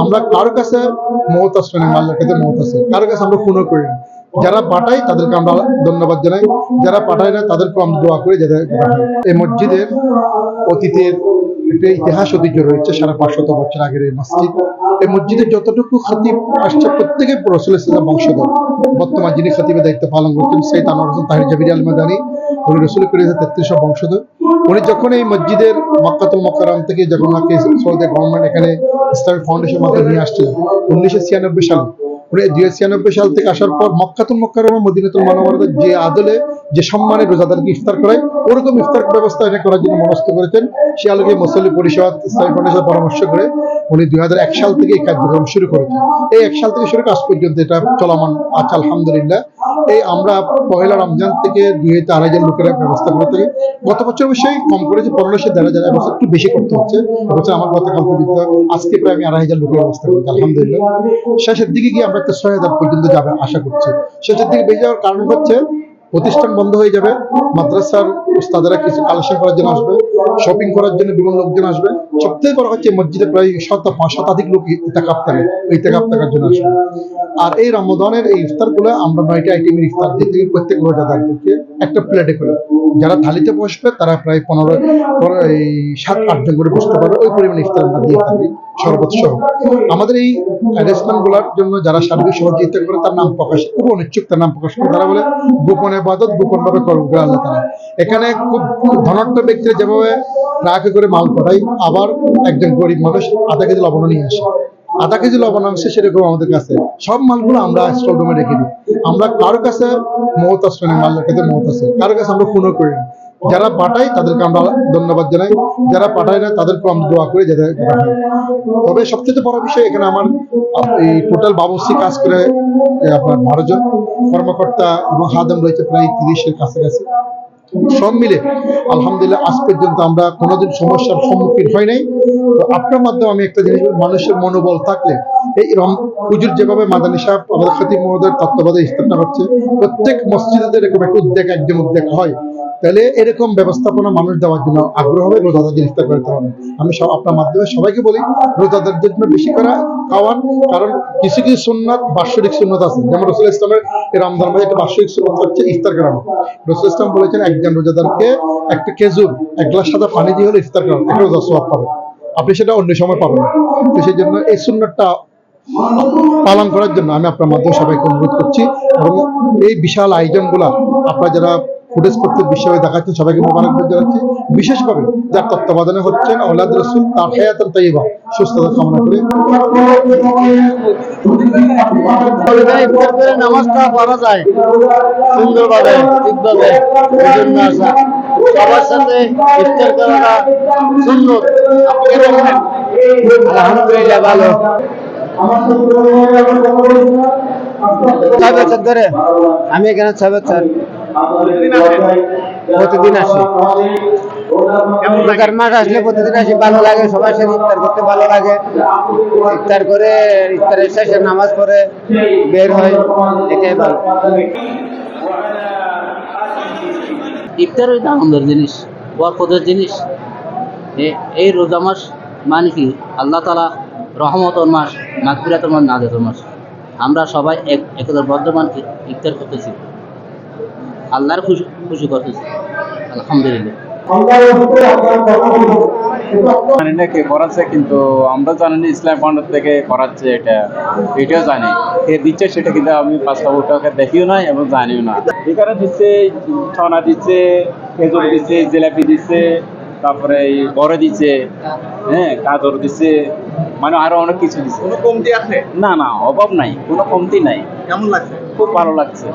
আমরা কারো কাছে মহৎ আসবে না, আল্লাহর কাছে মহৎ আছে, কারো কাছে আমরা খুনও করি না। যারা পাঠাই তাদেরকে আমরা ধন্যবাদ জানাই, যারা পাঠায় না তাদেরকে আমরা দোয়া করি যারা হয়। এই মসজিদের অতীতের একটা ইতিহাস ঐতিহ্য রয়েছে, 550 বছর আগের এই মসজিদ। এই মসজিদে যতটুকু খতিব আসছে প্রত্যেকে রাসূল সাল্লাল্লাহু বংশধর। বর্তমান যিনি খতিবের দায়িত্ব পালন করছেন সৈয়দ আনোয়ার হোসেন তাহির জাবিরি আল মাদানী, উনি রাসূল করিম 33 বংশধর। উনি যখন এই মসজিদের মক্কাতুল মুকাররম থেকে যখন সৌদি গভর্নমেন্ট এখানে ইসলামিক ফাউন্ডেশন মাধ্যমে নিয়ে আসছিলেন 1996 সালে, উনি 1996 সাল থেকে আসার পর মক্কাতুল মুকাররমা মদিনাতুল মুনাওয়ারাতে যে আদলে যে সম্মানে রোজাদারকে ইফতার করায় ওরকম ইফতার ব্যবস্থা এটা করার জন্য মনস্থ করেছেন। সে আলোকে মুসল্লি পরিষদ ইসলামিক ফাউন্ডেশন পরামর্শ করে উনি 2001 সাল থেকে এই কার্যক্রম শুরু করেছেন। এই 1 সাল থেকে শুরু করে আজ পর্যন্ত এটা চলমান আছে আলহামদুলিল্লাহ। এই আমরা পহেলা রমজান থেকে 2,000-2,500 লোকের ব্যবস্থা করে থাকি। গত বছর অবশ্যই কম করেছে, 1500-1,500, এবছর একটু বেশি করতে হচ্ছে। এবছর আমার গতকাল পর্যন্ত আজকে প্রায় আমি 2,500 লোকের ব্যবস্থা করেছি আলহামদুলিল্লাহ। শেষের দিকে গিয়ে আমরা একটা 6,000 পর্যন্ত যাবে আশা করছি। শেষের দিকে বেশি যাওয়ার কারণ হচ্ছে প্রতিষ্ঠান বন্ধ হয়ে যাবে, মাদ্রাসার উস্তাদেরা কিছু কালেকশন করার জন্য আসবে, শপিং করার জন্য বিভিন্ন লোকজন আসবে। সবথেকে বড় হচ্ছে মসজিদে প্রায় শতাধিক লোক ইতিকাফ থাকার জন্য আসবে। আর এই রমজানের এই ইফতারগুলো আমরা 9টা আইটেমের ইফতার দিই থাকি প্রত্যেক রোজাদারদেরকে একটা প্লেটে করে। যারা থালিতে বসবে তারা প্রায় 7-8 জন করে বসতে পারবে, ওই পরিমাণে ইফতার আমরা দিয়ে থাকি শরবত সহ। আমাদের এই অ্যারেঞ্জমেন্টগুলোর জন্য যারা শারীরিক সহযোগিতা করে তার নাম প্রকাশ খুব অনিচ্ছুক, তার নাম প্রকাশ করে তারা বলে গোপন ইবাদত গোপন ভাবে করবে আল্লাহ তাআলা। এখানে খুব ধনাঢ্য ব্যক্তিরা যেভাবে ট্রাকে করে মাল পাঠায়, আবার একজন গরিব মানুষ আধা কেজি লবণ নিয়ে আসে, আধা কেজি লবণ আনছে, সেরকম আমাদের কাছে সব মালগুলো আমরা স্টল রুমে রেখে দিই। আমরা কারো কাছে মহৎ আসবে না, আল্লাহর কাছে মহৎ আছে, কারো কাছে আমরা খুনও করি না। যারা পাঠাই তাদেরকে আমরা ধন্যবাদ জানাই, যারা পাঠায় না তাদেরকে আমরা দোয়া করি যারা হয়। তবে সবচেয়ে বড় বিষয় এখানে আমার এই টোটাল বাবুর্চি কাজ করে আপনার 12 জন কর্মকর্তা এবং হাদেম রয়েছে প্রায় 30-এর কাছাকাছি। সব মিলে আলহামদুলিল্লাহ আজ পর্যন্ত আমরা কোনোদিন সমস্যার সম্মুখীন হয় নাই। তো আপনার মাধ্যমে আমি একটা জিনিস, মানুষের মনোবল থাকলে এই হুজুর যেভাবে মাদানী সাহেব আমাদের খতিব মহোদয়ের তত্ত্বাবধানে ইফতারটা হচ্ছে, প্রত্যেক মসজিদে এরকম একটা একজন উদ্যোগ হয়, তাহলে এরকম ব্যবস্থাপনা মানুষ দেওয়ার জন্য আগ্রহ হবে, রোজাদারদের ইফতার করতে হবে। আমি আপনার মাধ্যমে সবাইকে বলি রোজাদারদের জন্য বেশি করে খাওয়ান, কারণ কিছু কিছু সুন্নাত বাৎসরিক সুন্নাত আছে, যেমন রাসূল ইসলামের রমজান মাসে একটা বাৎসরিক সুন্নাত হচ্ছে ইফতার করানো। রাসূল ইসলাম বলেছেন একজন রোজাদারকে একটা খেজুর 1 গ্লাস সাদা পানি দিয়ে হলে ইফতার করানো, একটা রোজার সওয়াব পাবে, আপনি সেটা অন্য সময় পাবেন না। তো সেই জন্য এই সুন্নাতটা পালন করার জন্য আমি আপনার মাধ্যমে সবাইকে অনুরোধ করছি। এবং এই বিশাল আয়োজনগুলা আপনারা যারা ফুটেজ করতে বিশ্বভাবে দেখাচ্ছেন সবাইকে মোবারকবাদ জানাচ্ছি। বিশেষভাবে যার তত্ত্বাবধানে হচ্ছেন আওলাদ রাসূল, তার হায়াতান তাইয়্যিবা, সুস্থতা কামনা করে নামাজটা পড়া যায় সুন্দরভাবে, ঠিকভাবে। সবার সাথে ইফতার করাটা সুন্নত। আলহামদুলিল্লাহ ভালো। 6 বছর ধরে আমি এখানে 6 বছর প্রতিদিন আসি। মাস আসলে প্রতিদিন আসি, ভালো লাগে, সবার সাথে ইফতার করতে ভালো লাগে। ইফতার করে ইফতারের শেষে নামাজ পড়ে বের হয়, এটাই ভালো। ইফতার হইতে আনন্দের জিনিস, বরকতের জিনিস। এই রোজা মাস মানে কি আল্লাহ তাআলা রহমতের মাস, মাগফিরাতের মাস, নাজাতের মাস। আমরা সবাই একতার বর্ধমান ইফতার করতেছি, আল্লাহর খুশি করতেছি আলহামদুলিল্লাহ। জানি না কে করাচ্ছে, কিন্তু আমরা জানি না ইসলাম ফাউন্ডেশন থেকে করাচ্ছে, এটাও জানি কে দিচ্ছে, সেটা কিন্তু আমি 5 টাকা দেখিও নাই এবং জানিও না। এখানে দিচ্ছে ছনা দিচ্ছে, খেজুর দিচ্ছে, জিলাপি দিচ্ছে, তারপরে এই বড় দিচ্ছে, হ্যাঁ গাজর দিচ্ছে, মানে আরো অনেক কিছু দিচ্ছে। কোনো কমতি আছে? না না, অভাব নাই, কোনো কমতি নাই। কেমন লাগছে? খুব ভালো লাগছে।